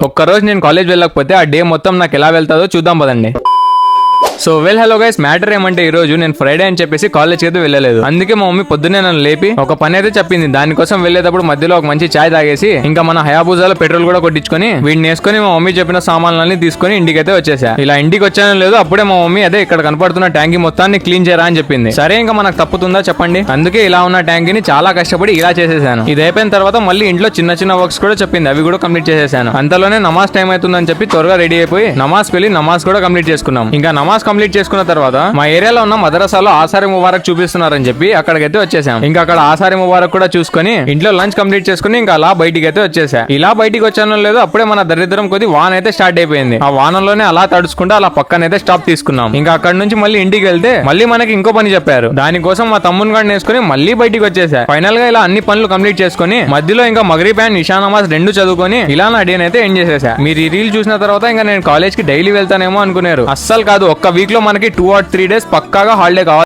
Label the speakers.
Speaker 1: ఒక్కరోజు నేను కాలేజ్ వెళ్ళకపోతే ఆ డే మొత్తం నాకు ఎలా వెళ్తాదో చూద్దాం పదండి. సో హలో గైస్, మ్యాటర్ ఏమంటే ఈ రోజు నేను ఫ్రైడే అని చెప్పేసి కాలేజ్ అయితే వెళ్ళలేదు. అందుకే మా మమ్మీ పొద్దున్నే నన్ను లేపి ఒక పని అయితే చెప్పింది. దానికోసం వెళ్ళేటప్పుడు మధ్యలో ఒక మంచి చాయ్ తాగేసి ఇంకా మన హయాబుజాలో పెట్రోల్ కూడా కొట్టించుకొని వీడిని వేసుకొని మా మమ్మీ చెప్పిన సామాన్లన్నీ తీసుకొని ఇంటికి అయితే వచ్చేసా. ఇలా ఇంటికి వచ్చానో లేదు అప్పుడే మా మమ్మీ అదే ఇక్కడ కనపడుతున్న ట్యాంకీ మొత్తాన్ని క్లీన్ చేయరా అని చెప్పింది. సరే ఇంకా మనకు తప్పుతుందా చెప్పండి, అందుకే ఇలా ఉన్న ట్యాంకీని చాలా కష్టపడి ఇలా చేసేసాను. ఇది అయిపోయిన తర్వాత మళ్ళీ ఇంట్లో చిన్న చిన్న వర్క్స్ కూడా చెప్పింది, అవి కూడా కంప్లీట్ చేసేసాను. అంతలోనే నమాజ్ టైం అవుతుందని చెప్పి త్వరగా రెడీ అయిపోయి నమాజ్ వెళ్ళి నమాజ్ కూడా కంప్లీట్ చేసుకున్నాం. ఇంకా నమాజ్ కంప్లీట్ చేసుకున్న తర్వాత మా ఏరియాలో ఉన్న మదరసాలో ఆసారి ముబారక్ చూపిస్తున్నారని చెప్పి అక్కడికైతే వచ్చేసాం. ఇంకా అక్కడ ఆసారి ముబారక్ కూడా చూసుకొని ఇంట్లో లంచ్ కంప్లీట్ చేసుకుని ఇంకా అలా బయటికి అయితే వచ్చేసా. ఇలా బయటికి వచ్చానో లేదో అప్పుడే మన దరిద్రం కొద్ది వాన అయితే స్టార్ట్ అయిపోయింది. ఆ వానంలోనే అలా తడుచుకుంటూ అలా పక్కనైతే స్టాప్ తీసుకున్నాం. ఇంకా అక్కడ నుంచి మళ్ళీ ఇంటికి వెళ్తే మళ్ళీ మనకి ఇంకో పని చెప్పారు. దానికోసం మా తమ్ముని గాడిని వేసుకుని మళ్ళీ బయటికి వచ్చేసా. ఫైనల్ గా ఇలా అన్ని పనులు కంప్లీట్ చేసుకుని మధ్యలో ఇంకా మగరిబ్ అండ్ ఇషా నమాజ్ రెండు చదువుకొని ఇలా నా డే అయితే ఎండ్ చేసేసా. మీరు ఈ రీల్ చూసిన తర్వాత ఇంకా నేను కాలేజ్ కి డైలీ వెళ్తానేమో అనుకున్నారు. అస్సలు కాదు, ఒక్క వీక్ లో మనకి 2 or 3 days పక్కాగా హాలిడే కావాలి.